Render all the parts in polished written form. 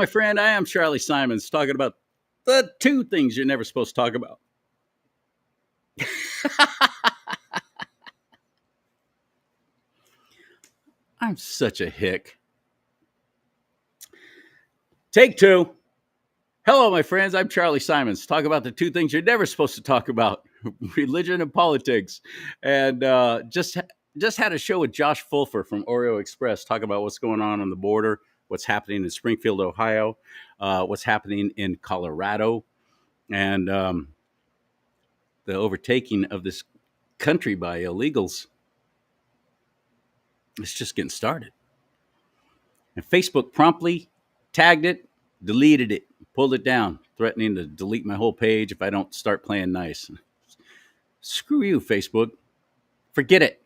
my friend. I am Charlie Simons talking about the two things you're never supposed to talk about. I'm such a hick. Take two. Hello, my friends. I'm Charlie Simons. Talk about the two things you're never supposed to talk about: religion and politics. And just had a show with Josh Fulfer from Oreo Express talking about what's going on the border, what's happening in Springfield, Ohio, what's happening in Colorado, and the overtaking of this country by illegals. It's just getting started. And Facebook promptly tagged it, deleted it, pulled it down, threatening to delete my whole page if I don't start playing nice. Screw you, Facebook. Forget it.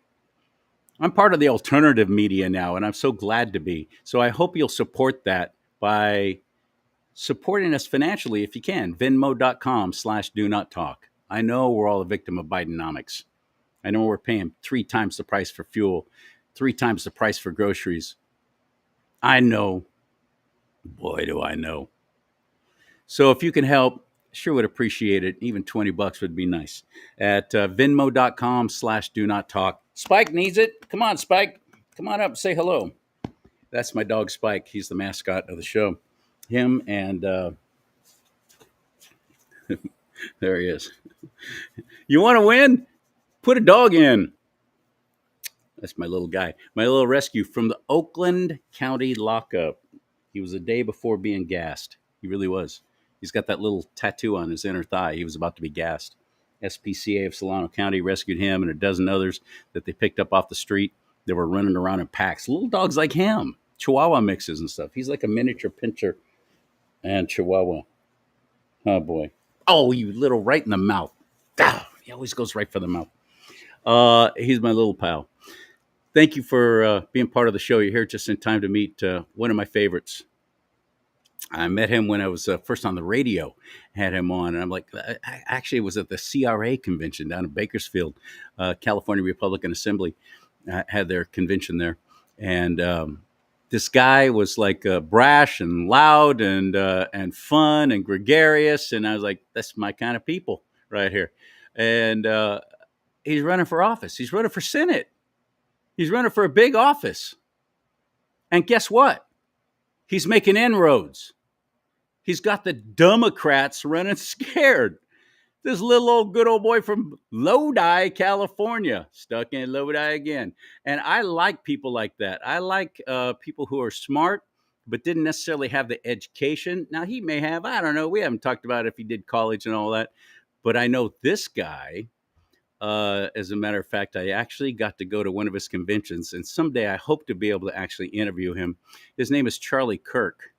I'm part of the alternative media now, and I'm so glad to be. So I hope you'll support that by supporting us financially if you can. Venmo.com/do-not-talk. I know we're all a victim of Bidenomics. I know we're paying 3 times the price for fuel, 3 times the price for groceries. I know. Boy, do I know. So if you can help, sure would appreciate it. Even $20 would be nice. At Venmo.com/do-not-talk. Spike needs it. Come on, Spike. Come on up. Say hello. That's my dog, Spike. He's the mascot of the show. Him and there he is. You want to win? Put a dog in. That's my little guy. My little rescue from the Oakland County lockup. He was a day before being gassed. He really was. He's got that little tattoo on his inner thigh. He was about to be gassed. SPCA of Solano County rescued him and a dozen others that they picked up off the street. They were running around in packs. Little dogs like him. Chihuahua mixes and stuff. He's like a miniature pincher and Chihuahua. Oh, boy. Oh, you little right in the mouth. Ah, he always goes right for the mouth. He's my little pal. Thank you for being part of the show. You're here just in time to meet one of my favorites. I met him when I was first on the radio, had him on, and I'm like, I actually was at the CRA convention down in Bakersfield, California Republican Assembly, had their convention there. And this guy was like brash and loud and fun and gregarious. And I was like, that's my kind of people right here. And he's running for office. He's running for Senate. He's running for a big office. And guess what? He's making inroads. He's got the Democrats running scared. This little old good old boy from Lodi, California, stuck in Lodi again. And I like people like that. I like people who are smart, but didn't necessarily have the education. Now, he may have, I don't know. We haven't talked about if he did college and all that. But I know this guy, as a matter of fact, I actually got to go to one of his conventions. And someday I hope to be able to actually interview him. His name is Charlie Kirk.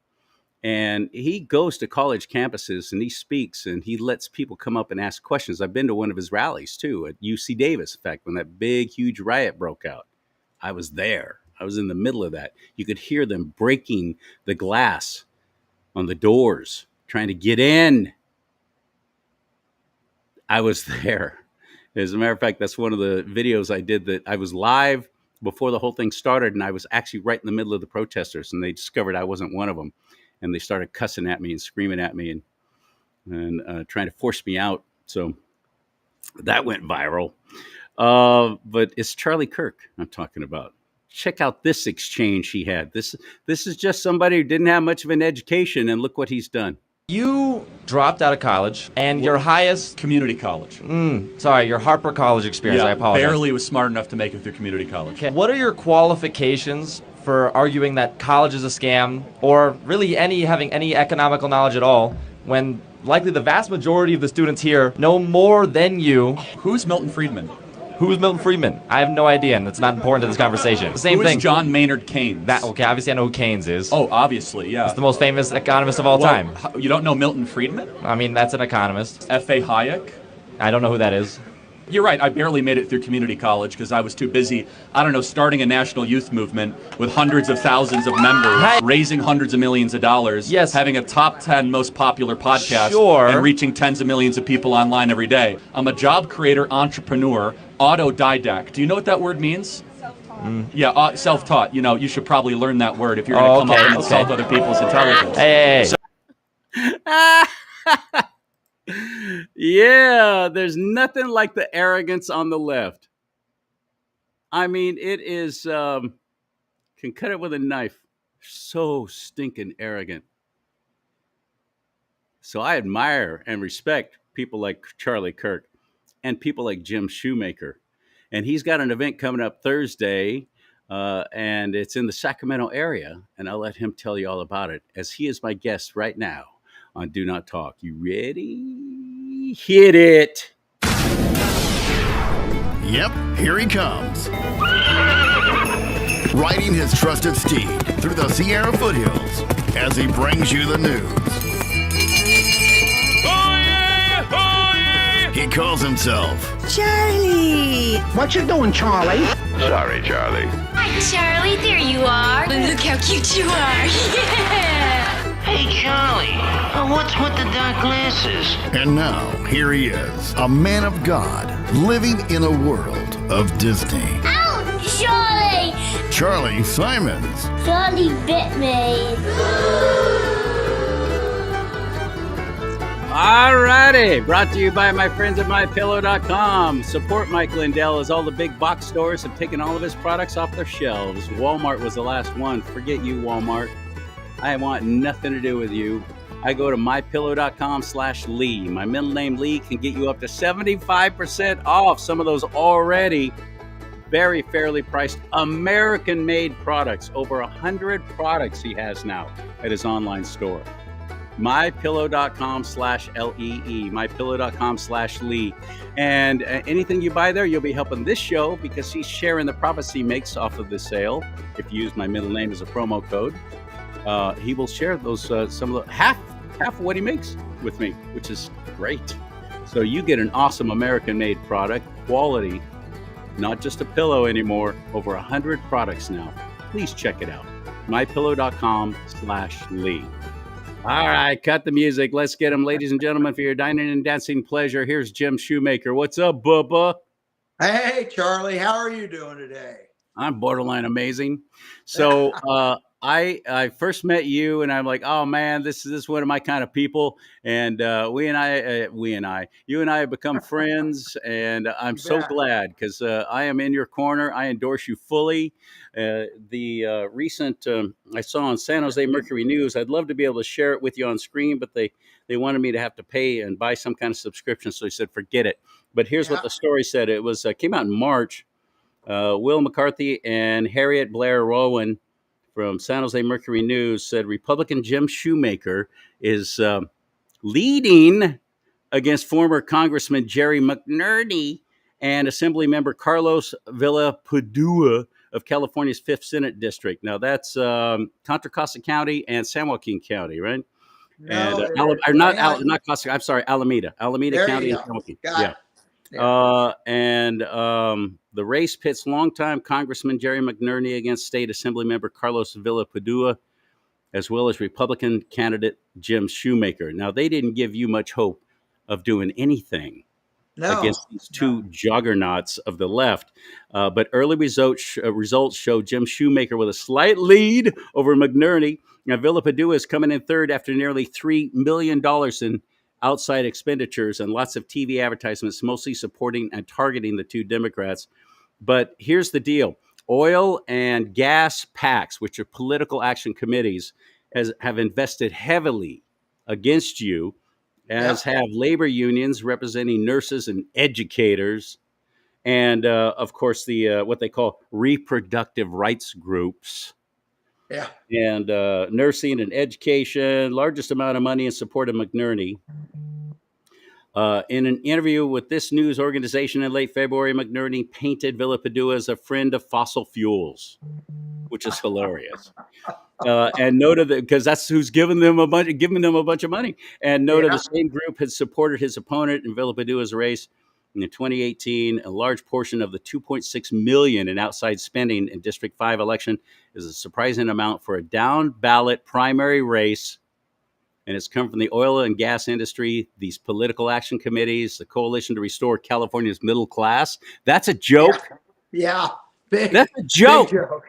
And he goes to college campuses and he speaks and he lets people come up and ask questions. I've been to one of his rallies, too, at UC Davis. In fact, when that big, huge riot broke out, I was there. I was in the middle of that. You could hear them breaking the glass on the doors, trying to get in. I was there. As a matter of fact, that's one of the videos I did that I was live before the whole thing started. And I was actually right in the middle of the protesters and they discovered I wasn't one of them. And they started cussing at me and screaming at me and trying to force me out. So that went viral. But it's Charlie Kirk I'm talking about. Check out this exchange he had. This is just somebody who didn't have much of an education, and look what he's done. You dropped out of college, and your highest... Community college. Your Harper College experience, I apologize. Barely was smart enough to make it through community college. Okay. What are your qualifications for arguing that college is a scam, or really having any economical knowledge at all, when likely the vast majority of the students here know more than you? Who's Milton Friedman? Who's Milton Friedman? I have no idea, and it's not important to this conversation. The same Who thing. is John Maynard Keynes? Obviously I know who Keynes is. Oh, obviously, yeah. He's the most famous economist of all time. You don't know Milton Friedman? I mean, that's an economist. F.A. Hayek? I don't know who that is. You're right. I barely made it through community college because I was too busy, starting a national youth movement with hundreds of thousands of members, raising hundreds of millions of dollars, having a top 10 most popular podcast, and reaching tens of millions of people online every day. I'm a job creator, entrepreneur, autodidact. Do you know what that word means? Yeah, self-taught. You know, you should probably learn that word if you're going to come up and insult other people's intelligence. Hey. Yeah, there's nothing like the arrogance on the left. I mean, it is, can cut it with a knife. So stinking arrogant. So I admire and respect people like Charlie Kirk and people like Jim Shoemaker. And he's got an event coming up Thursday, and it's in the Sacramento area. And I'll let him tell you all about it, as he is my guest right now on Do Not Talk. You ready? Hit it. Yep, here he comes. Riding his trusted steed through the Sierra foothills as he brings you the news. He calls himself Charlie. What you doing, Charlie? Sorry, Charlie. Hi, Charlie. There you are. Look how cute you are. Yeah. Hey, Charlie, what's with the dark glasses? And now, here he is, a man of God, living in a world of Disney. Ow, Charlie! Charlie Simons. Charlie bit me. All righty. Brought to you by my friends at MyPillow.com. Support Mike Lindell, as all the big box stores have taken all of his products off their shelves. Walmart was the last one. Forget you, Walmart. I want nothing to do with you. I go to MyPillow.com/Lee. My middle name Lee can get you up to 75% off some of those already very fairly priced American-made products. Over 100 products he has now at his online store. MyPillow.com/LEE, MyPillow.com/Lee. And anything you buy there, you'll be helping this show, because he's sharing the profits he makes off of the sale. If you use my middle name as a promo code, he will share those some of the half of what he makes with me, which is great. So you get an awesome American-made product, quality, not just a pillow anymore. Over 100 products now. Please check it out. MyPillow.com/Lee. All right, cut the music. Let's get them, ladies and gentlemen, for your dining and dancing pleasure. Here's Jim Shoemaker. What's up, Bubba? Hey, Charlie, how are you doing today? I'm borderline amazing. So I first met you, and I'm like, oh man, this is one of my kind of people. And you and I have become friends, and I'm so glad, because I am in your corner. I endorse you fully. The recent I saw on San Jose Mercury News, I'd love to be able to share it with you on screen, but they wanted me to have to pay and buy some kind of subscription, so I said forget it. But here's what the story said. It was came out in March. Will McCarthy and Harriet Blair Rowan from San Jose Mercury News said Republican Jim Shoemaker is leading against former Congressman Jerry McNerney and Assemblymember Carlos Villapadua of California's 5th Senate District. Now, that's Contra Costa County and San Joaquin County, right? No, And not Costa. I'm sorry, Alameda County and San Joaquin. Got it. The race pits longtime Congressman Jerry McNerney against State Assemblymember Carlos Villapadua, as well as Republican candidate Jim Shoemaker. Now, they didn't give you much hope of doing anything against these two juggernauts of the left. But early results show Jim Shoemaker with a slight lead over McNerney. Now, Villapadua is coming in third after nearly $3 million in outside expenditures and lots of TV advertisements, mostly supporting and targeting the two Democrats. But here's the deal. Oil and gas PACs, which are political action committees, have invested heavily against you, as have labor unions representing nurses and educators, and of course the what they call reproductive rights groups. Yeah. And nursing and education, largest amount of money in support of McNerney. In an interview with this news organization in late February, McNerney painted Villapadua as a friend of fossil fuels, which is hilarious. And noted that because that's who's giving them a bunch of money. And noted the same group had supported his opponent in Villapadua's race in 2018. A large portion of the $2.6 million in outside spending in District 5 election is a surprising amount for a down ballot primary race. And it's come from the oil and gas industry, these political action committees, the Coalition to Restore California's Middle Class. That's a joke. Yeah. That's a joke. Big joke.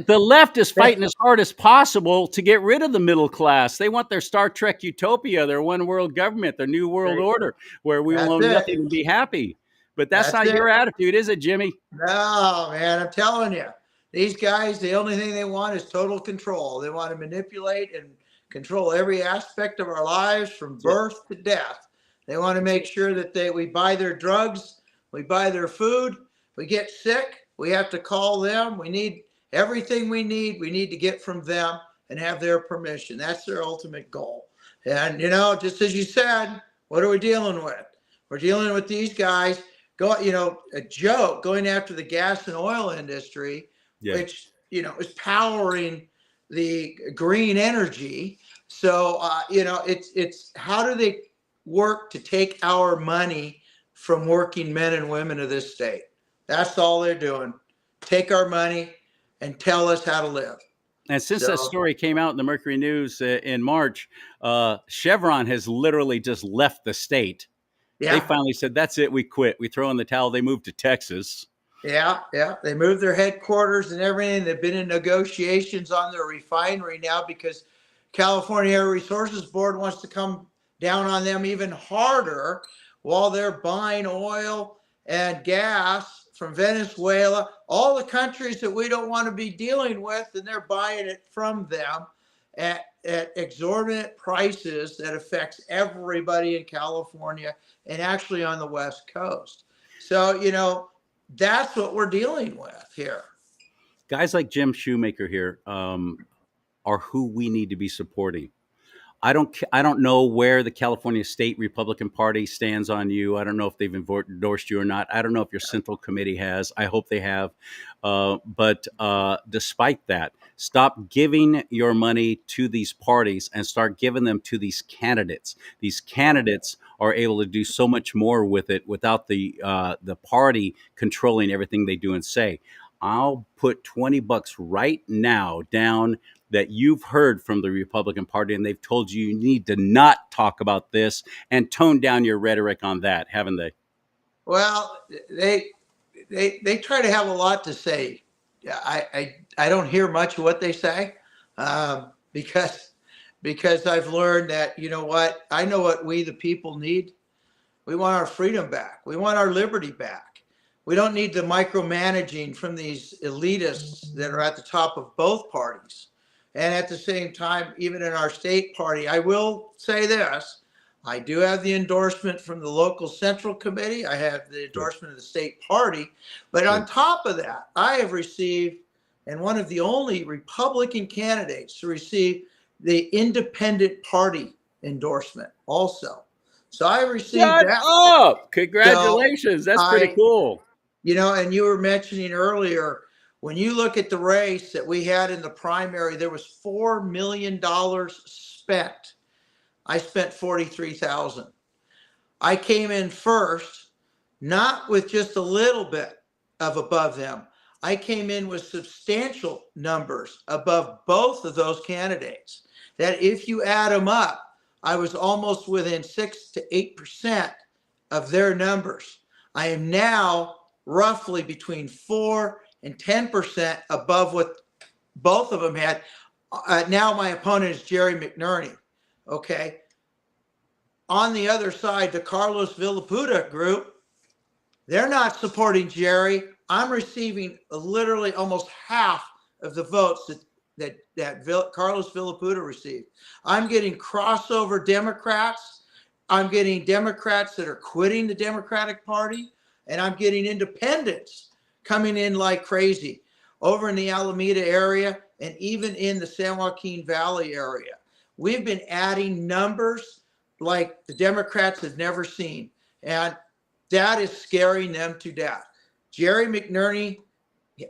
The left is fighting as hard as possible to get rid of the middle class. They want their Star Trek utopia, their one world government, their new world order, where we will own nothing and be happy. But that's not your attitude, is it, Jimmy? No, man, I'm telling you. These guys, the only thing they want is total control. They want to manipulate and control every aspect of our lives from birth to death. They want to make sure that we buy their drugs, we buy their food, we get sick, we have to call them. We need everything we need to get from them and have their permission. That's their ultimate goal. And, just as you said, what are we dealing with? We're dealing with these guys a joke going after the gas and oil industry, which, is powering the green energy. So, it's how do they work to take our money from working men and women of this state? That's all they're doing. Take our money and tell us how to live. And since that story came out in the Mercury News in March, Chevron has literally just left the state. Yeah. They finally said, that's it. We quit. We throw in the towel. They moved to Texas. Yeah. They moved their headquarters and everything. They've been in negotiations on their refinery now because California Air Resources Board wants to come down on them even harder while they're buying oil and gas from Venezuela, all the countries that we don't want to be dealing with, and they're buying it from them at exorbitant prices that affects everybody in California and actually on the West Coast. So, that's what we're dealing with here. Guys like Jim Shoemaker here are who we need to be supporting. I don't know where the California State Republican Party stands on you. I don't know if they've endorsed you or not. I don't know if your Central Committee has. I hope they have. But despite that, stop giving your money to these parties and start giving them to these candidates. These candidates are able to do so much more with it without the party controlling everything they do and say. I'll put $20 right now down that you've heard from the Republican Party, and they've told you need to not talk about this and tone down your rhetoric on that, haven't they? Well, they try to have a lot to say. I don't hear much of what they say because I've learned that, I know what we the people need. We want our freedom back. We want our liberty back. We don't need the micromanaging from these elitists that are at the top of both parties. And at the same time, even in our state party, I will say this, I do have the endorsement from the local Central Committee. I have the endorsement of the state party. But on top of that, I have received, and one of the only Republican candidates to receive the independent party endorsement also. So I received that. Oh, congratulations. That's pretty cool. And you were mentioning earlier, when you look at the race that we had in the primary, there was $4 million spent. I spent $43,000. I came in first, not with just a little bit of above them. I came in with substantial numbers above both of those candidates. That if you add them up, I was almost within 6 to 8% of their numbers. I am now roughly between 4 and 10% above what both of them had. Now my opponent is Jerry McNerney. Okay. On the other side, the Carlos Villaputa group, they're not supporting Jerry. I'm receiving literally almost half of the votes that Carlos Villaputa received. I'm getting crossover Democrats. I'm getting Democrats that are quitting the Democratic Party, and I'm getting independents coming in like crazy over in the Alameda area and even in the San Joaquin Valley area. We've been adding numbers like the Democrats have never seen, and that is scaring them to death. Jerry McNerney,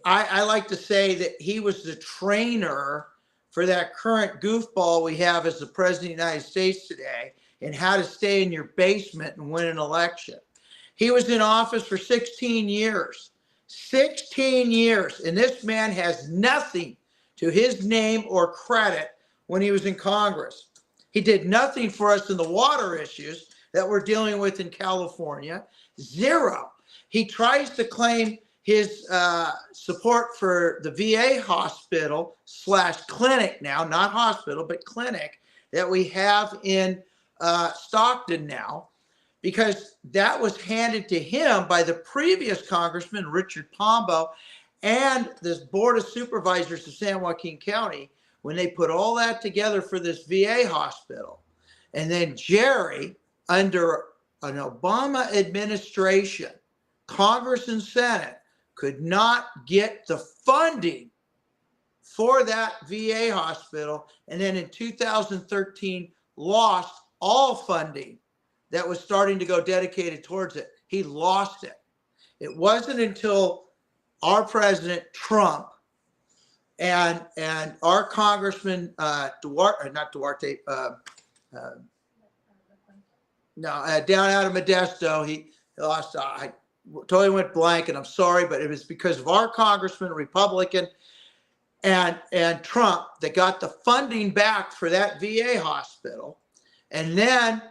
I like to say that he was the trainer for that current goofball we have as the president of the United States today and how to stay in your basement and win an election. He was in office for 16 years. 16 years, and this man has nothing to his name or credit when he was in Congress. He did nothing for us in the water issues that we're dealing with in California. Zero. He tries to claim his support for the VA hospital / clinic now, not hospital, but clinic that we have in Stockton now, because that was handed to him by the previous Congressman, Richard Pombo, and this Board of Supervisors of San Joaquin County, when they put all that together for this VA hospital. And then Jerry, under an Obama administration, Congress and Senate could not get the funding for that VA hospital. And then in 2013, lost all funding that was starting to go dedicated towards it. He lost it. It wasn't until our president, Trump, and our Congressman, down out of Modesto, he lost. I totally went blank, and I'm sorry, but it was because of our Congressman, Republican, and Trump that got the funding back for that VA hospital. And then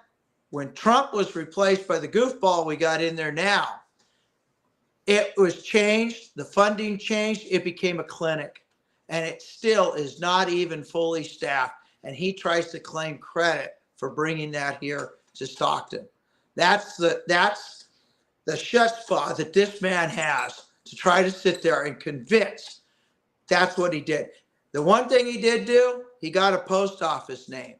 when Trump was replaced by the goofball we got in there now, it was changed. The funding changed. It became a clinic, and it still is not even fully staffed. And he tries to claim credit for bringing that here to Stockton. That's the chutzpah that this man has to try to sit there and convince. That's what he did. The one thing he did do, he got a post office name.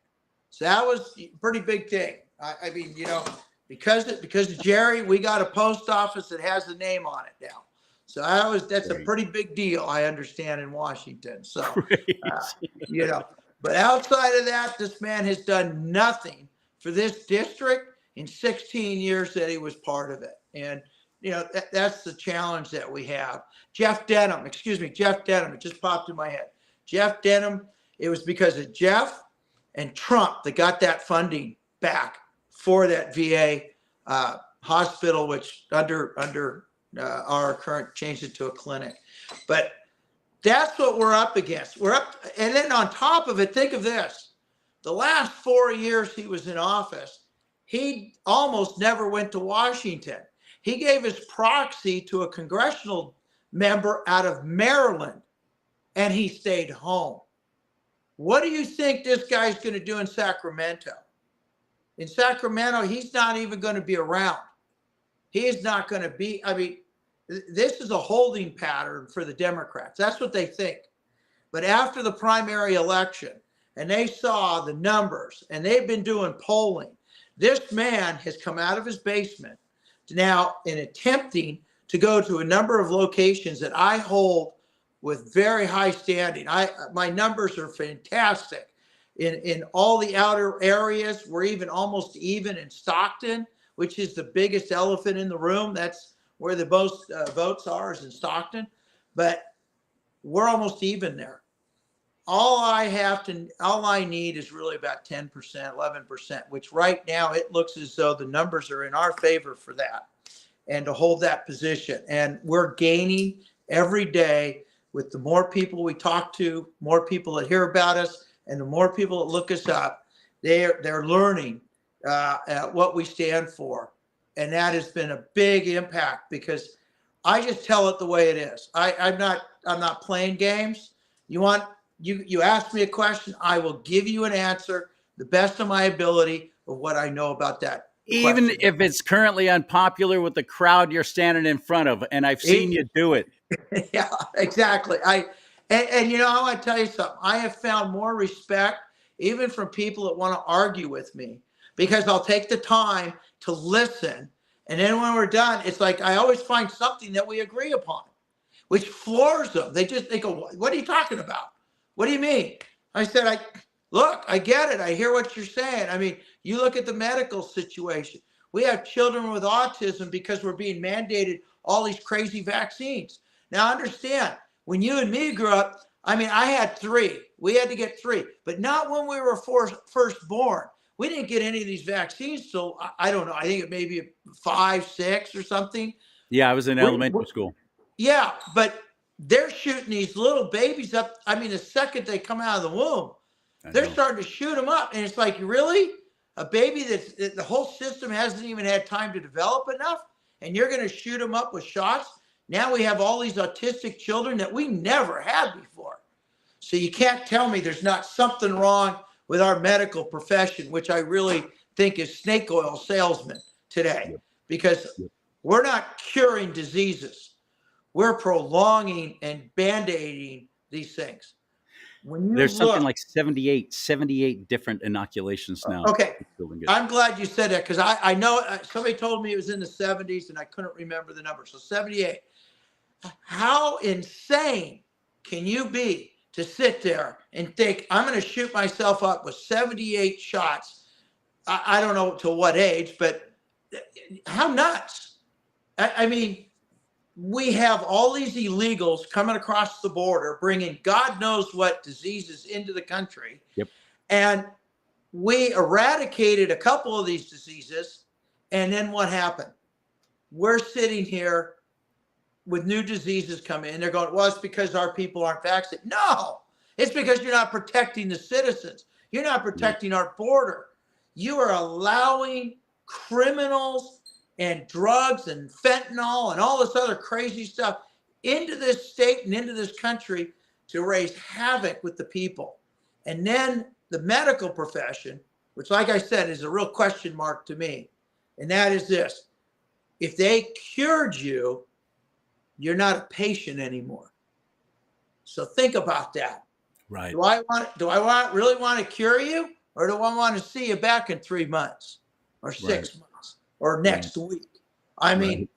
So that was a pretty big thing. I mean, you know, because of Jerry, we got a post office that has a name on it now. So that's a pretty big deal, I understand, in Washington. So, you know, but outside of that, this man has done nothing for this district in 16 years that he was part of it. And, you know, that's the challenge that we have. Jeff Denham, it just popped in my head. Jeff Denham, it was because of Jeff and Trump that got that funding back for that VA hospital, which under our current changed it to a clinic. But that's what we're up against. And then on top of it, think of this. The last 4 years he was in office, he almost never went to Washington. He gave his proxy to a congressional member out of Maryland, and he stayed home. What do you think this guy's going to do in Sacramento? In Sacramento, he's not even going to be around. He is not going to be. I mean, this is a holding pattern for the Democrats. That's what they think. But after the primary election, and they saw the numbers, and they've been doing polling, this man has come out of his basement now in attempting to go to a number of locations that I hold with very high standing. My numbers are fantastic. In all the outer areas, we're even almost even in Stockton, which is the biggest elephant in the room. That's where the most votes are, is in Stockton. But we're almost even there. All I need is really about 10%, 11%, which right now it looks as though the numbers are in our favor for that and to hold that position. And we're gaining every day with the more people we talk to, more people that hear about us, and the more people that look us up. They're learning what we stand for. And that has been a big impact, because I just tell it the way it is. I'm not playing games. You ask me a question, I will give you an answer the best of my ability of what I know about that. Even question. if it's currently unpopular with the crowd you're standing in front of, and I've seen you do it. Yeah, exactly. And you know, I want to tell you something. I have found more respect even from people that want to argue with me, because I'll take the time to listen. And then when we're done, it's like I always find something that we agree upon, which floors them. They go, "What are you talking about? What do you mean?" I said, I get it. I hear what you're saying. I mean, you look at the medical situation. We have children with autism because we're being mandated all these crazy vaccines. Now, understand, when you and me grew up, I mean, I had 3. We had to get 3, but not when we were first born. We didn't get any of these vaccines till, I don't know, I think it may be 5, 6 or something. Yeah, I was in elementary school. Yeah, but they're shooting these little babies up. I mean, the second they come out of the womb, they're starting to shoot them up. And it's like, really? A baby that the whole system hasn't even had time to develop enough? and you're going to shoot them up with shots. Now we have all these autistic children that we never had before. So you can't tell me there's not something wrong with our medical profession, which I really think is snake oil salesmen today, because we're not curing diseases. We're prolonging and band-aiding these things. When you There's something look, like 78 different inoculations now. okay, It's feeling good. I'm glad you said that, because I know somebody told me it was in the 70s and I couldn't remember the number. So 78. How insane can you be to sit there and think, I'm going to shoot myself up with 78 shots? I don't know to what age, but how nuts. I mean, we have all these illegals coming across the border, bringing God knows what diseases into the country. Yep. And we eradicated a couple of these diseases. And then what happened? We're sitting here with new diseases coming in. They're going, well, it's because our people aren't vaccinated. No, it's because you're not protecting the citizens. You're not protecting our border. You are allowing criminals and drugs and fentanyl and all this other crazy stuff into this state and into this country to raise havoc with the people. And then the medical profession, which, like I said, is a real question mark to me. And that is this: if they cured you, you're not a patient anymore. So think about that. Right. Do I really want to cure you, or do I want to see you back in 3 months or 6 months or next week? I mean,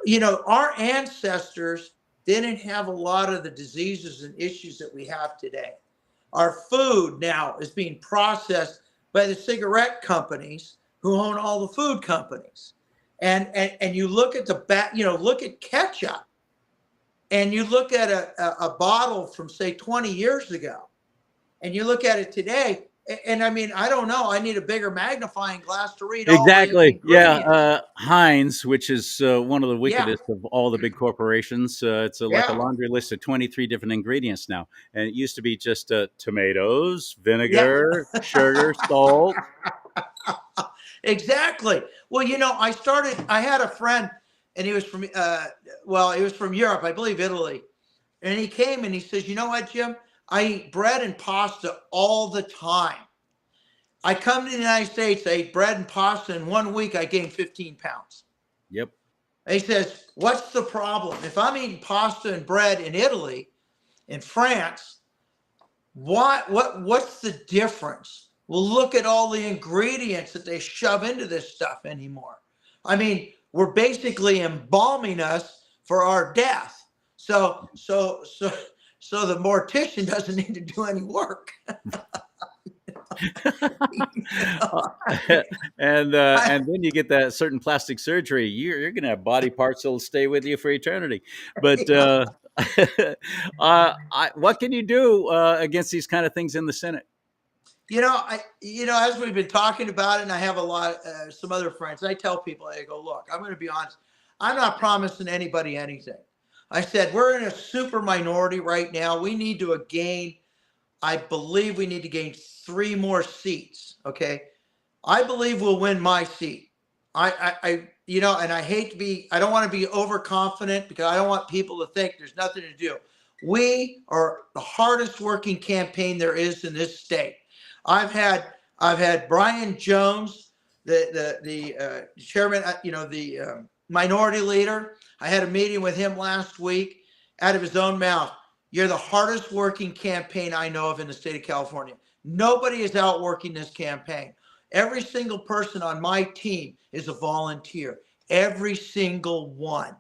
you know, our ancestors didn't have a lot of the diseases and issues that we have today. Our food now is being processed by the cigarette companies who own all the food companies. And you look at look at ketchup, and you look at a bottle from, say, 20 years ago, and you look at it today. And I mean, I don't know. I need a bigger magnifying glass to read. Exactly. All the ingredients. Heinz, which is one of the wickedest of all the big corporations. It's like a Yeah. laundry list of 23 different ingredients now. And it used to be just tomatoes, vinegar, sugar, salt. Exactly. Well, you know, I had a friend, and he was from, he was from Europe, I believe Italy. And he came and he says, you know what, Jim? I eat bread and pasta all the time. I come to the United States, I eat bread and pasta. In 1 week, I gained 15 pounds. Yep. And he says, what's the problem? If I'm eating pasta and bread in Italy, in France, what's the difference? Well, look at all the ingredients that they shove into this stuff anymore. I mean, we're basically embalming us for our death. So the mortician doesn't need to do any work. And then you get that certain plastic surgery. You're going to have body parts that'll stay with you for eternity. But what can you do against these kind of things in the Senate? As we've been talking about it, and I have some other friends, I tell people, I go, look, I'm going to be honest. I'm not promising anybody anything. I said, we're in a super minority right now. We need to I believe we need to gain 3 more seats. Okay. I believe we'll win my seat. And I don't want to be overconfident, because I don't want people to think there's nothing to do. We are the hardest working campaign there is in this state. I've had Brian Jones, the chairman, the minority leader. I had a meeting with him last week. Out of his own mouth, you're the hardest working campaign I know of in the state of California. Nobody is outworking this campaign. Every single person on my team is a volunteer. Every single one.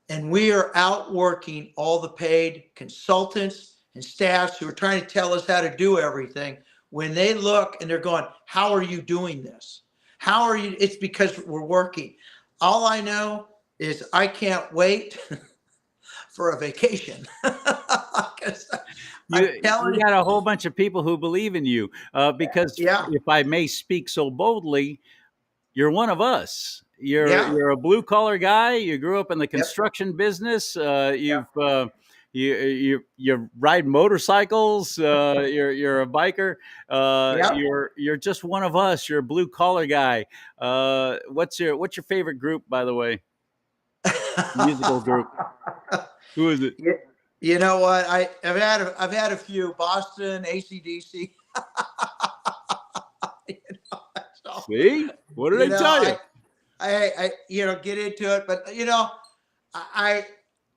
And we are outworking all the paid consultants and staffs who are trying to tell us how to do everything. When they look and they're going, how are you doing this? It's because we're working. All I know is I can't wait for a vacation. You got a whole bunch of people who believe in you, because if I may speak so boldly, you're one of us. You're a blue collar guy. You grew up in the construction business. you ride motorcycles. You're a biker. Yep. You're just one of us. You're a blue collar guy. What's your favorite group, by the way? Musical group. Who is it? You know what? I've had a few. Boston, AC/DC. So, See, what did I tell you? I get into it, but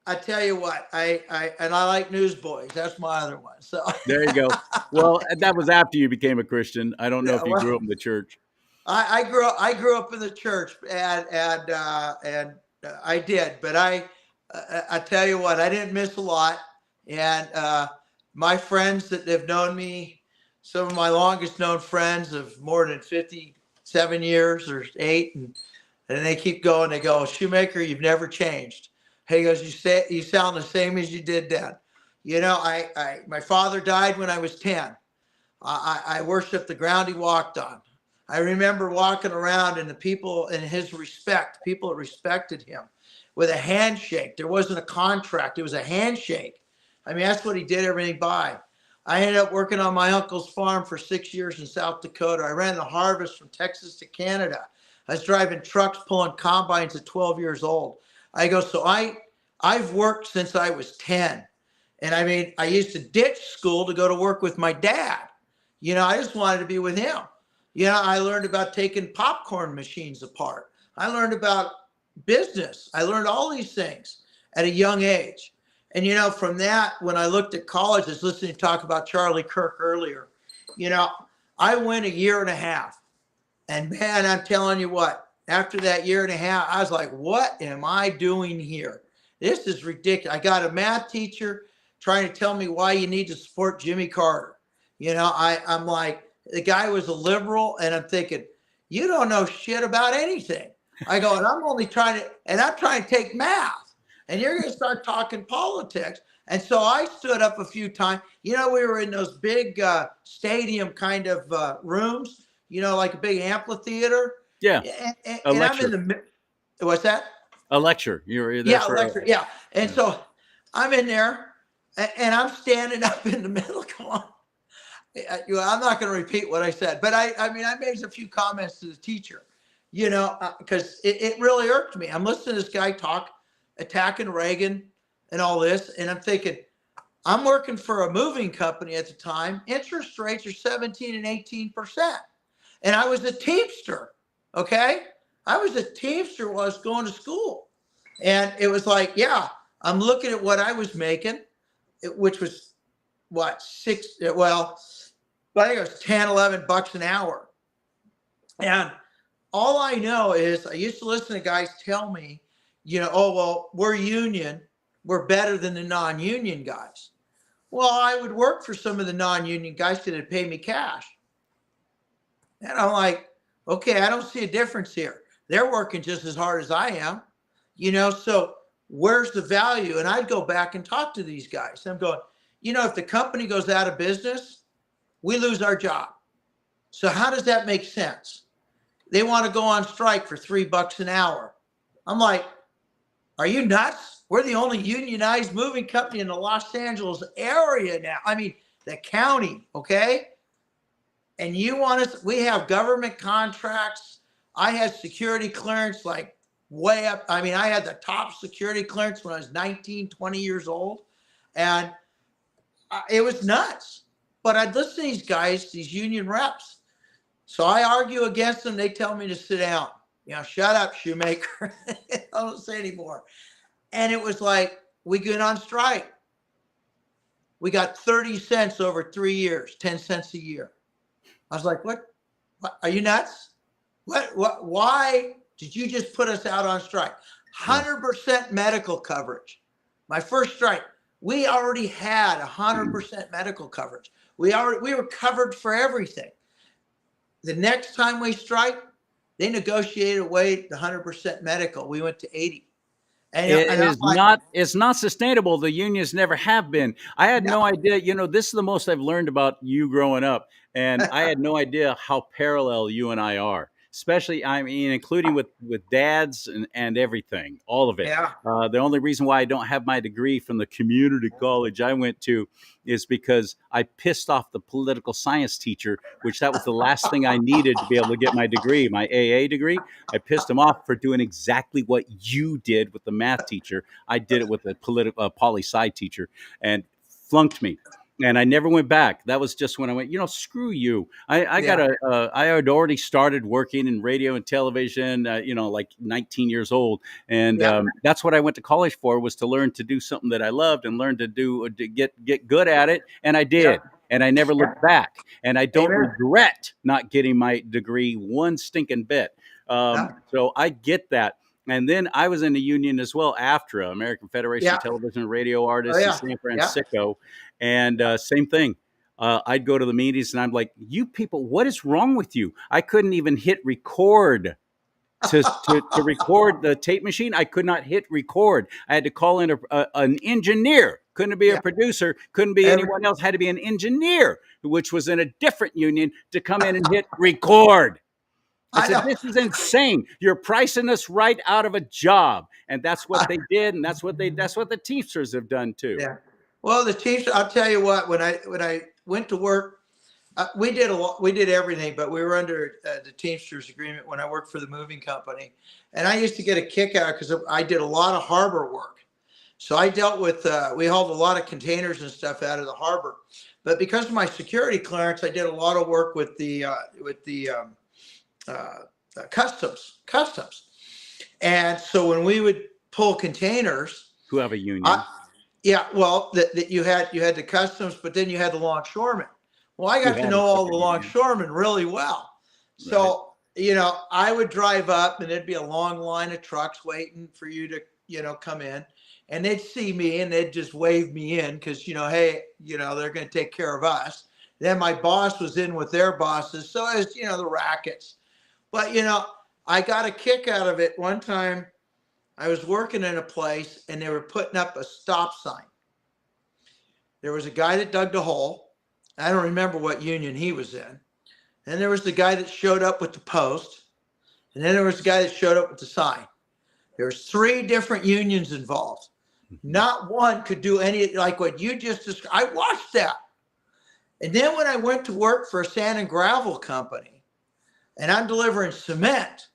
I tell you what, I like Newsboys. That's my other one. So There you go. Well, that was after you became a Christian. I don't know Yeah, if you well, grew up in the church. I grew up in the church, and I did, but I tell you what, I didn't miss a lot, and my friends that have known me, some of my longest known friends of more than 57 years or 8, and they keep going. They go, Shoemaker, you've never changed. He goes, you sound the same as you did then. My father died when I was 10. I worshiped the ground he walked on. I remember walking around and the people in his respect, people that respected him, with a handshake. There wasn't a contract. It was a handshake. I mean, that's what he did everything by. I ended up working on my uncle's farm for 6 years in South Dakota. I ran the harvest from Texas to Canada. I was driving trucks, pulling combines at 12 years old. I go, so I've worked since I was 10. And I mean, I used to ditch school to go to work with my dad. I just wanted to be with him. I learned about taking popcorn machines apart. I learned about business. I learned all these things at a young age. And, from that, when I looked at college, I was listening to talk about Charlie Kirk earlier. I went a year and a half. And man, I'm telling you what, after that year and a half, I was like, what am I doing here? This is ridiculous. I got a math teacher trying to tell me why you need to support Jimmy Carter. I'm like, the guy was a liberal, and I'm thinking, you don't know shit about anything. I go, and I'm trying to take math, and you're going to start talking politics. And so I stood up a few times. We were in those big stadium kind of rooms, like a big amphitheater. Yeah. And A lecture. I'm in the, what's that? A lecture. You're there Yeah, for lecture. Yeah. And so I'm in there, and I'm standing up in the middle. Come on. I'm not going to repeat what I said, but I made a few comments to the teacher, because it really irked me. I'm listening to this guy talk, attacking Reagan and all this, and I'm thinking, I'm working for a moving company at the time. Interest rates are 17 and 18%. And I was a Teamster, okay? I was a Teamster while I was going to school. And it was like, yeah, I'm looking at what I was making, which was what, I think it was 10, 11 bucks an hour. And all I know is I used to listen to guys tell me, oh, well, we're union. We're better than the non-union guys. Well, I would work for some of the non-union guys because they'd pay me cash. And I'm like, okay, I don't see a difference here. They're working just as hard as I am, so where's the value? And I'd go back and talk to these guys. I'm going, if the company goes out of business, we lose our job. So how does that make sense? They want to go on strike for $3 an hour. I'm like, are you nuts? We're the only unionized moving company in the Los Angeles area now. I mean, the county, okay? And you want us, we have government contracts. I had security clearance like way up. I mean, I had the top security clearance when I was 19, 20 years old. And it was nuts. But I'd listen to these guys, these union reps. So I argue against them. They tell me to sit down. Shut up, Shoemaker. I don't say anymore. And it was like, we get on strike. We got 30 cents over 3 years, 10 cents a year. I was like, what? Are you nuts? What? Why did you just put us out on strike? 100% medical coverage. My first strike, we already had 100% medical coverage. We were covered for everything. The next time we strike, they negotiated away the 100% medical. We went to 80. It's not sustainable. The unions never have been. I had no idea. This is the most I've learned about you growing up, and I had no idea how parallel you and I are. especially, I mean, including with dads and everything, all of it. Yeah. The only reason why I don't have my degree from the community college I went to is because I pissed off the political science teacher, which that was the last thing I needed to be able to get my degree, my AA degree. I pissed him off for doing exactly what you did with the math teacher. I did it with the poli sci teacher, and flunked me. And I never went back. That was just when I went, screw you. I had already started working in radio and television, like 19 years old. And that's what I went to college for, was to learn to do something that I loved and learn to get good at it. And I did. Yeah. And I never looked back. And I don't regret not getting my degree one stinking bit. So I get that. And then I was in the union as well, AFTRA, American Federation of Television and Radio Artists in San Francisco. And same thing. I'd go to the meetings and I'm like, you people, what is wrong with you? I couldn't even hit record to record the tape machine. I could not hit record. I had to call in an engineer. Couldn't be a producer. Couldn't be anyone else. Had to be an engineer, which was in a different union, to come in and hit record. I said, this is insane. You're pricing us right out of a job. And that's what they did. And that's what the Teamsters have done too. Yeah. Well, the Teamsters, I'll tell you what, when I went to work, we did everything, but we were under the Teamsters agreement when I worked for the moving company. And I used to get a kick out because I did a lot of harbor work. So I dealt with, we hauled a lot of containers and stuff out of the harbor. But because of my security clearance, I did a lot of work with the customs. And so when we would pull containers, who have a union, that you had the customs, but then you had the longshoremen. Well, I got to know all the longshoremen really well. So, I would drive up and there'd be a long line of trucks waiting for you to, come in, and they'd see me and they'd just wave me in because, hey, they're going to take care of us. Then my boss was in with their bosses. So as the rackets. But, I got a kick out of it. One time I was working in a place and they were putting up a stop sign. There was a guy that dug the hole. I don't remember what union he was in. And there was the guy that showed up with the post. And then there was the guy that showed up with the sign. There was 3 different unions involved. Not one could do any like what you just described. I watched that. And then when I went to work for a sand and gravel company, and I'm delivering cement,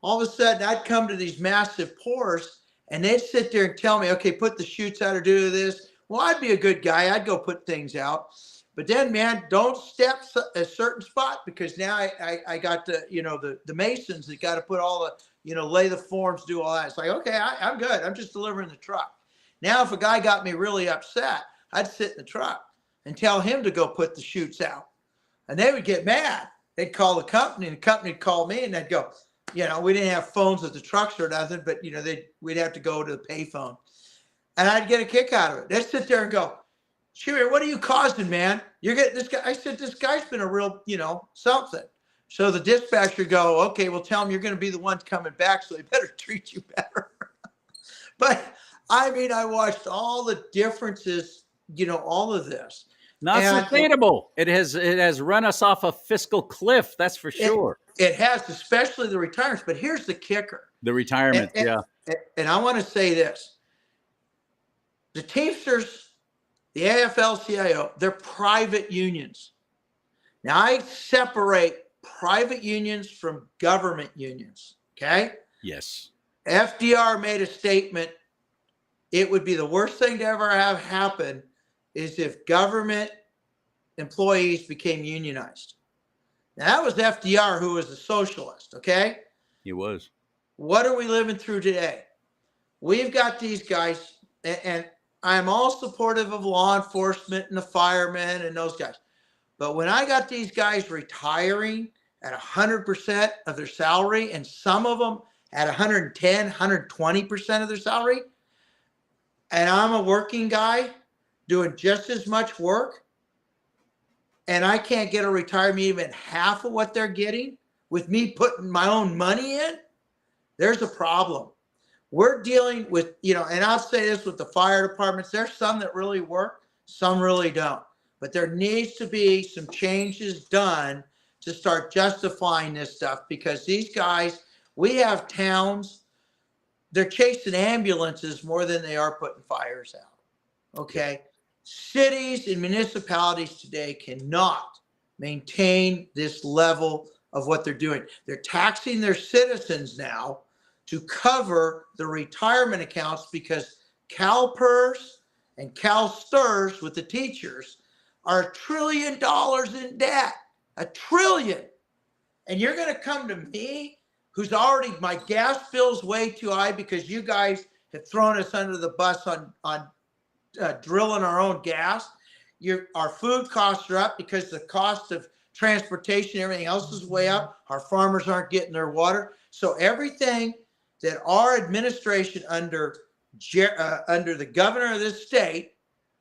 all of a sudden I'd come to these massive pours and they'd sit there and tell me, okay, put the chutes out or do this. Well, I'd be a good guy. I'd go put things out. But then, man, don't step a certain spot because now I got the masons that got to put all the, lay the forms, do all that. It's like, okay, I'm good. I'm just delivering the truck. Now, if a guy got me really upset, I'd sit in the truck and tell him to go put the chutes out. And they would get mad. They'd call the company and the company would call me and they'd go, we didn't have phones at the trucks or nothing, but, we'd have to go to the payphone. And I'd get a kick out of it. They'd sit there and go, Sherry, what are you causing, man? You're getting this guy. I said, this guy's been a real, something. So the dispatcher go, okay, well, tell him you're going to be the one coming back, so they better treat you better. But I mean, I watched all the differences, all of this. Not sustainable. It has run us off a fiscal cliff. That's for sure. It has, especially the retirements. But here's the kicker. The retirement, And I want to say this. The Teamsters, the AFL-CIO, they're private unions. Now, I separate private unions from government unions, okay? Yes. FDR made a statement. It would be the worst thing to ever have happen is if government employees became unionized. Now, that was FDR, who was a socialist, okay? He was. What are we living through today? We've got these guys, and I'm all supportive of law enforcement and the firemen and those guys. But when I got these guys retiring at 100% of their salary, and some of them at 110, 120% of their salary, and I'm a working guy doing just as much work, and I can't get a retirement even half of what they're getting with me putting my own money in, there's a problem. We're dealing with, and I'll say this with the fire departments, there's some that really work, some really don't. But there needs to be some changes done to start justifying this stuff, because these guys, we have towns, they're chasing ambulances more than they are putting fires out. Okay. Cities and municipalities today cannot maintain this level of what they're doing. They're taxing their citizens now to cover the retirement accounts, because CalPERS and CalSTRS with the teachers are $1 trillion in debt. $1 trillion. And you're going to come to me, who's already, my gas bill's way too high because you guys have thrown us under the bus on drilling our own gas. Our food costs are up because the cost of transportation, everything else is way up. Our farmers aren't getting their water. So everything that our administration under the governor of this state,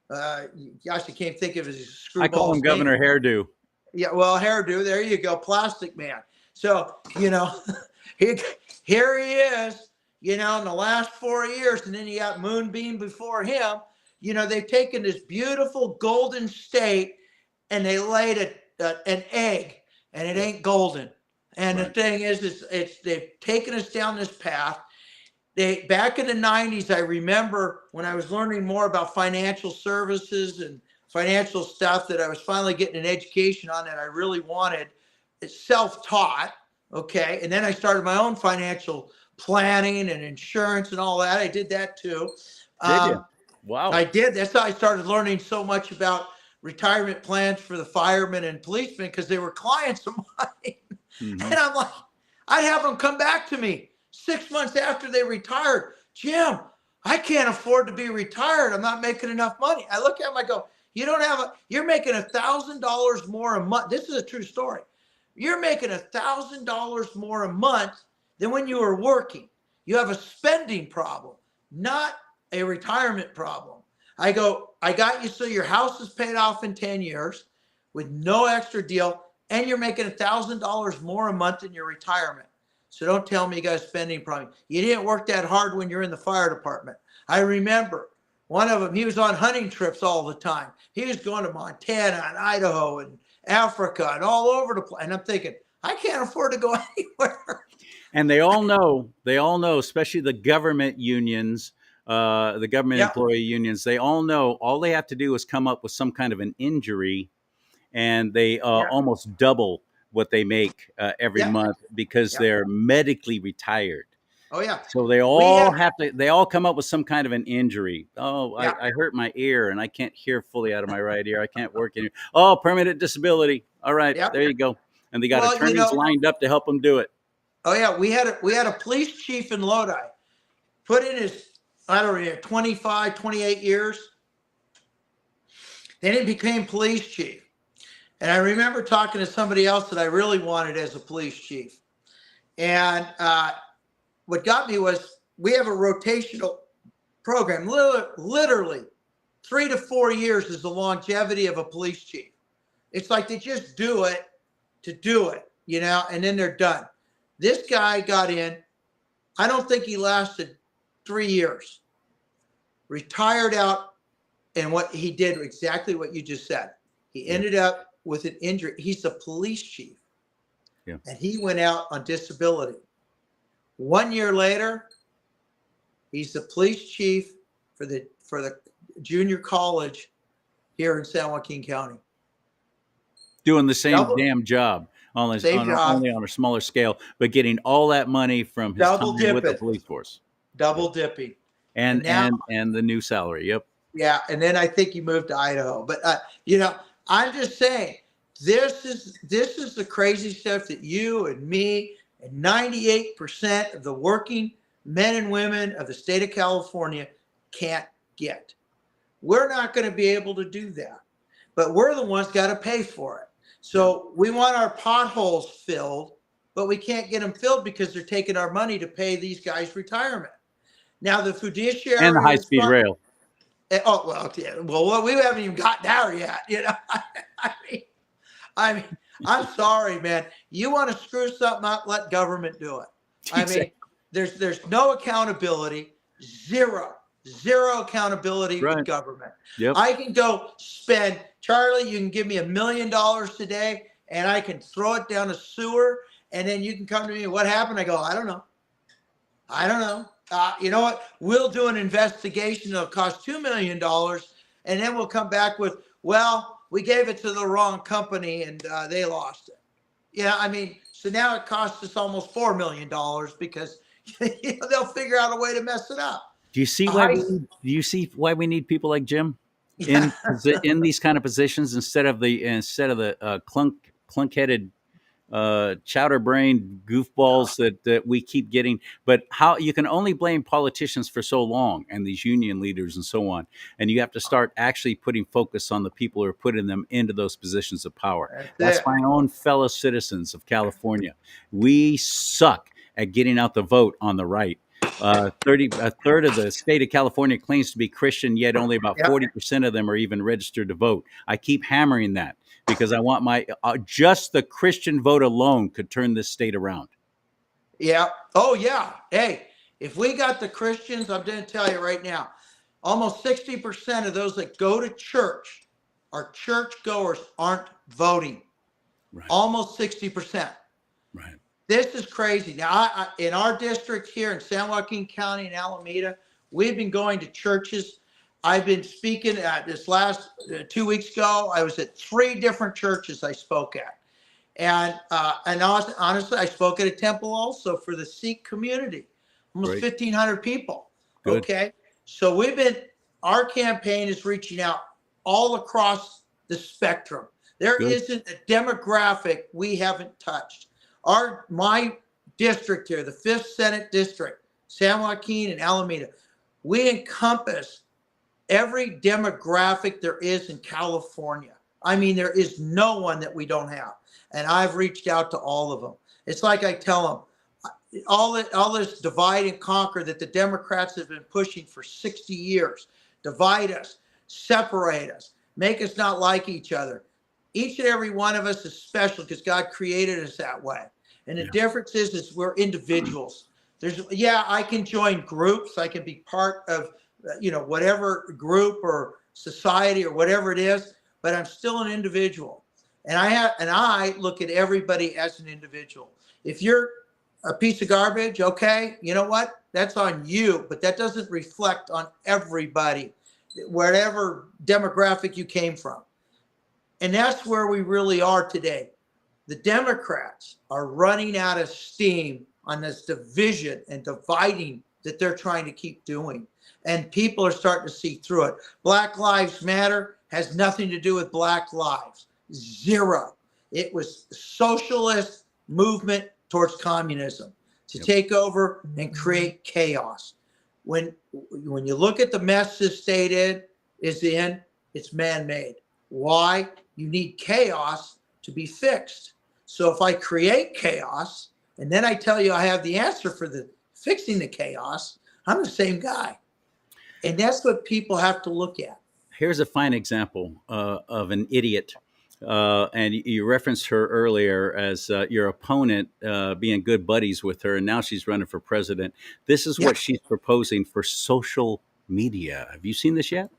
gosh, I can't think of his screwball. I call him Governor Hairdo. Yeah, well, Hairdo, there you go, Plastic Man. So, here he is, in the last 4 years, and then you got Moonbeam before him. They've taken this beautiful golden state and they laid an egg, and it ain't golden. And the thing is, they've taken us down this path. Back in the 90s, I remember when I was learning more about financial services and financial stuff, that I was finally getting an education on that I really wanted. It's self-taught, okay? And then I started my own financial planning and insurance and all that. I did that too. Did you? Wow. I did. That's how I started learning so much about retirement plans for the firemen and policemen, because they were clients of mine. Mm-hmm. And I'm like, I'd have them come back to me 6 months after they retired. Jim, I can't afford to be retired. I'm not making enough money. I look at them, I go, you're making $1,000 more a month. This is a true story. You're making $1,000 more a month than when you were working. You have a spending problem, not a retirement problem. I go, I got you so your house is paid off in 10 years with no extra deal, and you're making $1,000 more a month in your retirement. So don't tell me you got a spending problem. You didn't work that hard when you're in the fire department. I remember one of them, he was on hunting trips all the time. He was going to Montana and Idaho and Africa and all over the place. And I'm thinking, I can't afford to go anywhere. And they all know, especially the government unions, the government employee unions, they all know all they have to do is come up with some kind of an injury, and they almost double what they make every month, because they're medically retired. Oh yeah. So they all come up with some kind of an injury. Oh, I hurt my ear and I can't hear fully out of my right ear. I can't work anymore. Oh, permanent disability. All right, there you go. And they got attorneys lined up to help them do it. Oh yeah, we had a police chief in Lodi, put in his, 25, 28 years. Then he became police chief. And I remember talking to somebody else that I really wanted as a police chief. And what got me was, we have a rotational program. Literally 3 to 4 years is the longevity of a police chief. It's like they just do it to do it, and then they're done. This guy got in, I don't think he lasted 3 years, retired out, and what he did exactly what you just said. He ended up with an injury. He's the police chief, and he went out on disability. 1 year later, he's the police chief for the junior college here in San Joaquin County. Doing the same damn job, only on a smaller scale, but getting all that money from his time with the police force. Double dipping. And the new salary. Yep. Yeah, and then I think he moved to Idaho. But I'm just saying, this is the crazy stuff that you and me and 98% of the working men and women of the state of California can't get. We're not going to be able to do that, but we're the ones got to pay for it. So we want our potholes filled, but we can't get them filled because they're taking our money to pay these guys retirement. Now the fiduciary and the high-speed rail. Oh, well, yeah. Well, we haven't even got there yet. I mean, I'm sorry, man. You want to screw something up, let government do it. I mean, there's no accountability, zero accountability with government. Yep. I can go spend, Charlie, you can give me $1 million today and I can throw it down a sewer, and then you can come to me, what happened? I go, I don't know. You know what? We'll do an investigation. It'll cost $2 million. And then we'll come back with, well, we gave it to the wrong company and they lost it. Yeah, I mean, so now it costs us almost $4 million because they'll figure out a way to mess it up. Do you see why? Do you see why we need people like Jim in these kind of positions instead of the clunk-headed chowder-brained goofballs that we keep getting? But how you can only blame politicians for so long, and these union leaders and so on, and you have to start actually putting focus on the people who are putting them into those positions of power. That's my own fellow citizens of California. We suck at getting out the vote on the right. A third of the state of California claims to be Christian, yet only about 40% of them are even registered to vote. I keep hammering that because I want just the Christian vote alone could turn this state around. Yeah. Oh, yeah. Hey, if we got the Christians, I'm going to tell you right now, almost 60% of those that go to church, our church goers, aren't voting. Right. Almost 60%. Right. This is crazy. Now, in our district here in San Joaquin County in Alameda, we've been going to churches. I've been speaking at this last 2 weeks ago. I was at 3 different churches I spoke at. And honestly, I spoke at a temple also for the Sikh community, almost 1,500 people. Good. Okay. So our campaign is reaching out all across the spectrum. There isn't a demographic we haven't touched. My district here, the 5th Senate District, San Joaquin and Alameda, we encompass every demographic there is in California. I mean, there is no one that we don't have. And I've reached out to all of them. It's like I tell them, all this divide and conquer that the Democrats have been pushing for 60 years, divide us, separate us, make us not like each other. Each and every one of us is special because God created us that way. And the difference is we're individuals. I can join groups. I can be part of, whatever group or society or whatever it is, but I'm still an individual. And I look at everybody as an individual. If you're a piece of garbage, okay, you know what? That's on you, but that doesn't reflect on everybody, whatever demographic you came from. And that's where we really are today. The Democrats are running out of steam on this division and dividing that they're trying to keep doing. And people are starting to see through it. Black Lives Matter has nothing to do with Black lives. Zero. It was a socialist movement towards communism to take over and create chaos. When you look at the mess this state is in, it's man-made. Why? You need chaos to be fixed. So if I create chaos and then I tell you I have the answer for fixing the chaos, I'm the same guy. And that's what people have to look at. Here's a fine example of an idiot. And you referenced her earlier as your opponent being good buddies with her, and now she's running for president. This is what she's proposing for social media. Have you seen this yet?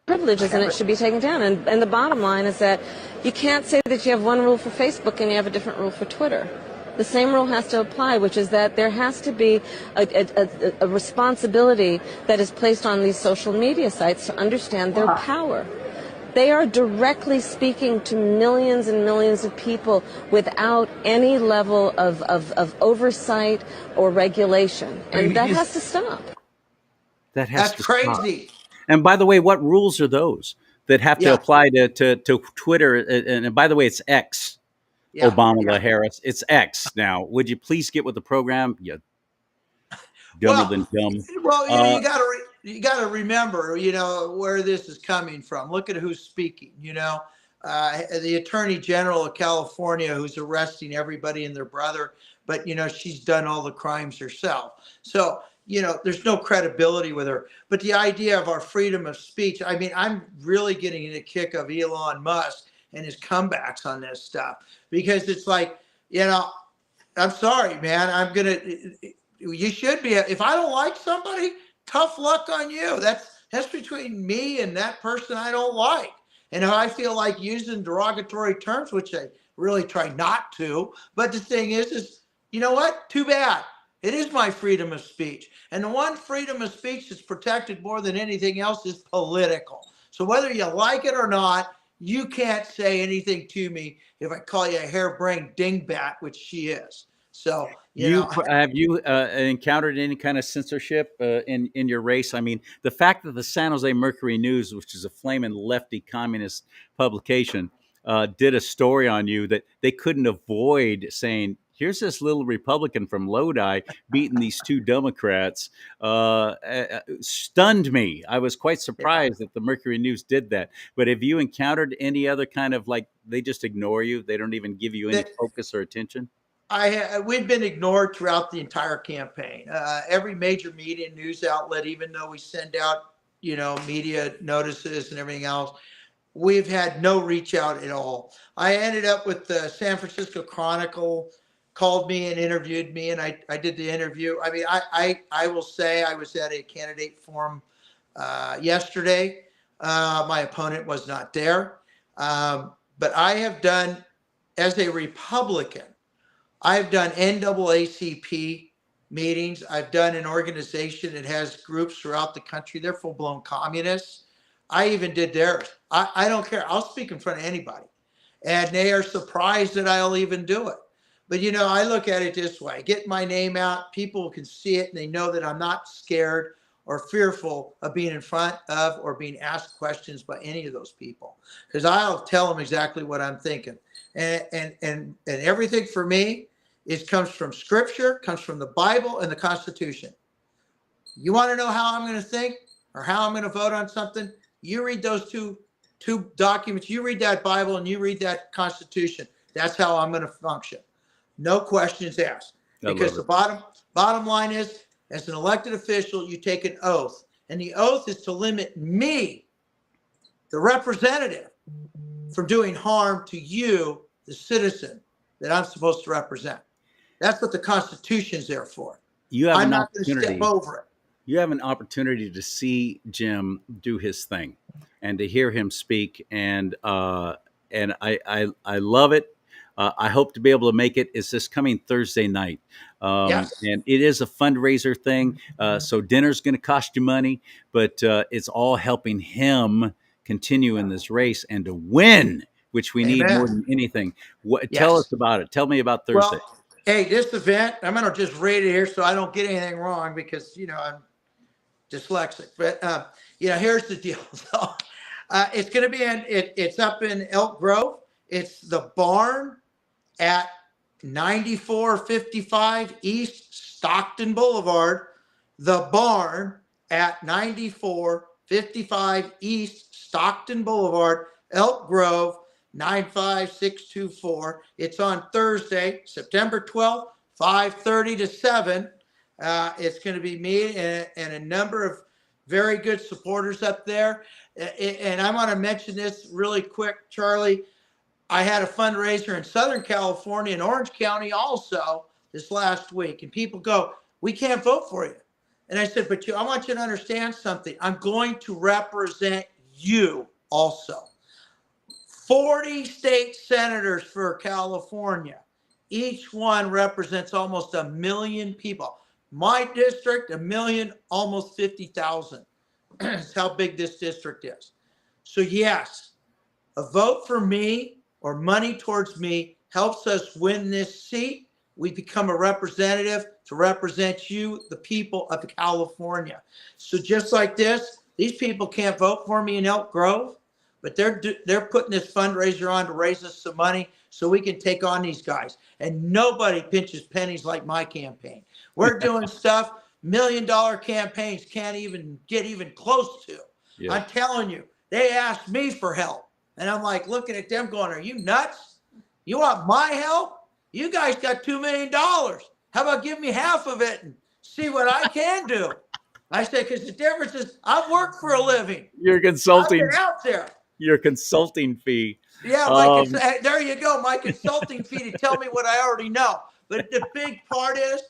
Privileges, and it should be taken down. And the bottom line is that you can't say that you have one rule for Facebook and you have a different rule for Twitter. The same rule has to apply, which is that there has to be a responsibility that is placed on these social media sites to understand their power. They are directly speaking to millions and millions of people without any level of oversight or regulation. And that has to stop. That's crazy. And by the way, what rules are those that have to apply to Twitter? And by the way, it's X, Obama Harris. It's X now. Would you please get with the program? You dumber than dumb. Well, you got to remember, where this is coming from. Look at who's speaking. The Attorney General of California, who's arresting everybody and their brother, but she's done all the crimes herself. So. There's no credibility with her. But the idea of our freedom of speech, I mean, I'm really getting a kick of Elon Musk and his comebacks on this stuff, because it's like, I'm sorry, man. You should be. If I don't like somebody, tough luck on you. That's between me and that person I don't like. And if I feel like using derogatory terms, which really try not to. But the thing is, you know what? Too bad. It is my freedom of speech. And the one freedom of speech that's protected more than anything else is political. So whether you like it or not, you can't say anything to me if I call you a harebrained dingbat, which she is. So, have you encountered any kind of censorship in your race? I mean, the fact that the San Jose Mercury News, which is a flaming lefty communist publication, did a story on you that they couldn't avoid saying, here's this little Republican from Lodi beating these two Democrats, stunned me. I was quite surprised that the Mercury News did that. But have you encountered any other kind of, like, they just ignore you? They don't even give you any focus or attention? We've been ignored throughout the entire campaign. Every major media news outlet, even though we send out, media notices and everything else, we've had no reach out at all. I ended up with the San Francisco Chronicle, called me and interviewed me, and I did the interview. I mean, I will say I was at a candidate forum yesterday. My opponent was not there. But I have done, as a Republican, I've done NAACP meetings. I've done an organization that has groups throughout the country. They're full-blown communists. I even did theirs. I don't care. I'll speak in front of anybody. And they are surprised that I'll even do it. But, I look at it this way. Get my name out. People can see it, and they know that I'm not scared or fearful of being in front of or being asked questions by any of those people. Because I'll tell them exactly what I'm thinking. And everything for me comes from Scripture, comes from the Bible and the Constitution. You want to know how I'm going to think or how I'm going to vote on something? You read those two documents. You read that Bible and you read that Constitution. That's how I'm going to function. No questions asked. Because the bottom line is, as an elected official, you take an oath. And the oath is to limit me, the representative, from doing harm to you, the citizen that I'm supposed to represent. That's what the Constitution is there for. I'm not going to step over it. You have an opportunity to see Jim do his thing and to hear him speak. And I love it. I hope to be able to make it. It's this coming Thursday night. Yes. And it is a fundraiser thing. So dinner's going to cost you money, but it's all helping him continue in this race and to win, which we need more than anything. Tell us about it. Tell me about Thursday. Well, hey, this event, I'm going to just read it here so I don't get anything wrong because, I'm dyslexic. But, here's the deal. So, it's going to be it's up in Elk Grove. It's the barn at 9455 East Stockton Boulevard. The barn at 9455 East Stockton Boulevard, Elk Grove, 95624. It's on Thursday, September 12th, 5:30 to 7. It's going to be me and a number of very good supporters up there. And I want to mention this really quick, Charlie. I had a fundraiser in Southern California in Orange County also this last week. And people go, we can't vote for you. And I said, but I want you to understand something. I'm going to represent you also. 40 state senators for California. Each one represents almost 1 million people. My district, 1 million, almost 50,000. That's how big this district is. So yes, a vote for me or money towards me helps us win this seat. We become a representative to represent you, the people of California. So just like this, these people can't vote for me in Elk Grove, but they're putting this fundraiser on to raise us some money so we can take on these guys. And nobody pinches pennies like my campaign. We're doing stuff $1 million campaigns can't even get close to. Yeah. I'm telling you, they asked me for help. And I'm like looking at them going, are you nuts? You want my help? You guys got $2 million. How about give me half of it and see what I can do? I said, because the difference is I work for a living. You're consulting. I've been out there. Your consulting fee. Yeah, there you go. My consulting fee to tell me what I already know. But the big part is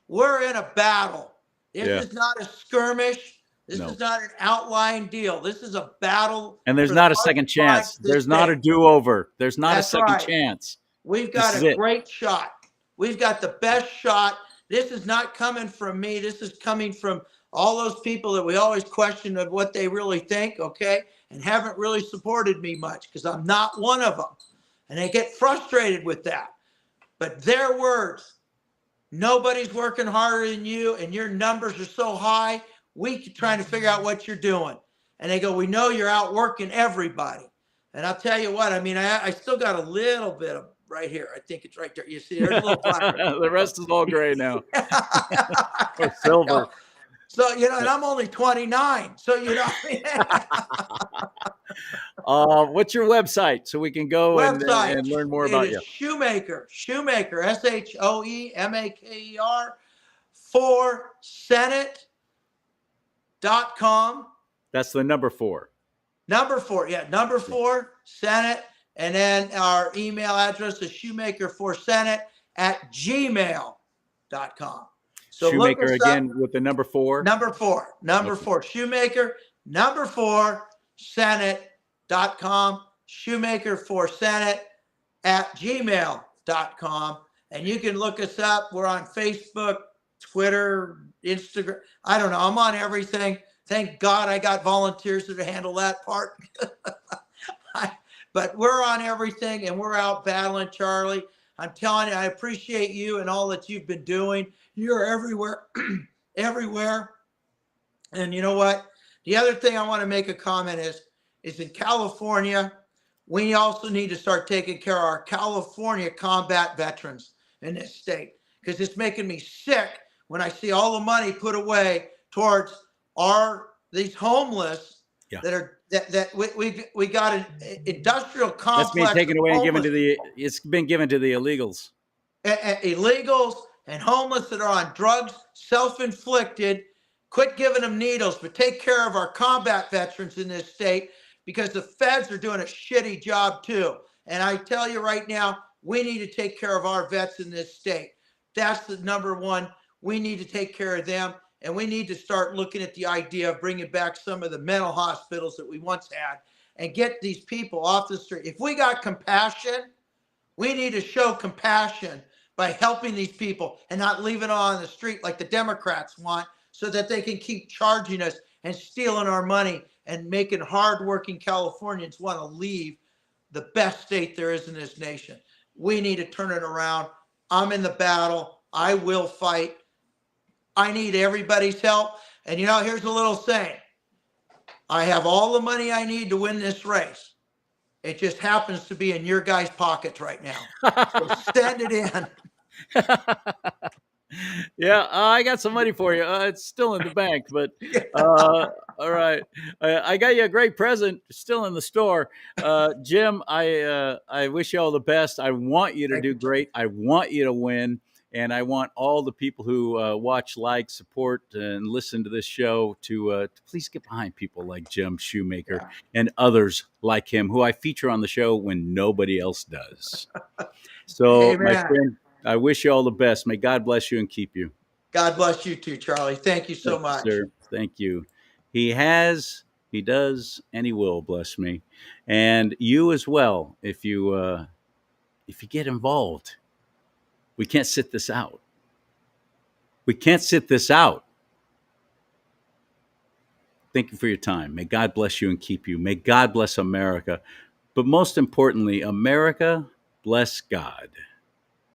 we're in a battle. This is not a skirmish. This is not an outlying deal. This is a battle. And there's not a second chance. There's not a do-over. There's not a second chance. We've got is a it. great shot. We've got the best shot. This is not coming from me. This is coming from all those people that we always question of what they really think, okay, and haven't really supported me much because I'm not one of them. And they get frustrated with that. But their words, nobody's working harder than you, and your numbers are so high, we trying to figure out what you're doing. And they go, we know you're out working everybody. And I'll tell you what, I mean, I still got a little bit of right here. I think it's right there. You see, there's a little The rest is all gray now. Or silver. So, you know, and I'm only 29. So, you know, What's your website so we can go and learn more about you? Shoemaker, SHOEMAKER for Senate.com. That's the number 4. Number 4, number 4, Senate. And then our email address is shoemaker4senate@gmail.com. So Shoemaker again with the number 4. Number 4. Shoemaker, number 4, Senate.com. Shoemaker4senate@gmail.com. And you can look us up. We're on Facebook, Twitter, Instagram. I don't know. I'm on everything. Thank God I got volunteers to handle that part. But we're on everything, and we're out battling, Charlie. I'm telling you, I appreciate you and all that you've been doing. You're everywhere, everywhere. And you know what? The other thing I want to make a comment is in California, we also need to start taking care of our California combat veterans in this state, because it's making me sick when I see all the money put away towards these homeless that we got an industrial complex. That's being taken away and given to it's been given to the illegals. Illegals and homeless that are on drugs, self-inflicted. Quit giving them needles, but take care of our combat veterans in this state, because the feds are doing a shitty job too. And I tell you right now, we need to take care of our vets in this state. That's the number one. We need to take care of them. And we need to start looking at the idea of bringing back some of the mental hospitals that we once had and get these people off the street. If we got compassion, we need to show compassion by helping these people and not leaving them on the street like the Democrats want, so that they can keep charging us and stealing our money and making hardworking Californians want to leave the best state there is in this nation. We need to turn it around. I'm in the battle. I will fight. I need everybody's help. And you know, here's a little saying. I have all the money I need to win this race. It just happens to be in your guys' pockets right now. So send it in. Yeah, I got some money for you. It's still in the bank, but all right. I got you a great present, still in the store. Jim, I wish you all the best. I want you to do great. I want you to win. And I want all the people who watch, like, support, and listen to this show to please get behind people like Jim Shoemaker and others like him, who I feature on the show when nobody else does. So, my friend, I wish you all the best. May God bless you and keep you. God bless you too, Charlie. Thank you so much. Sir. Thank you. He does, and he will bless me. And you as well, if you get involved. We can't sit this out. We can't sit this out. Thank you for your time. May God bless you and keep you. May God bless America. But most importantly, America, bless God.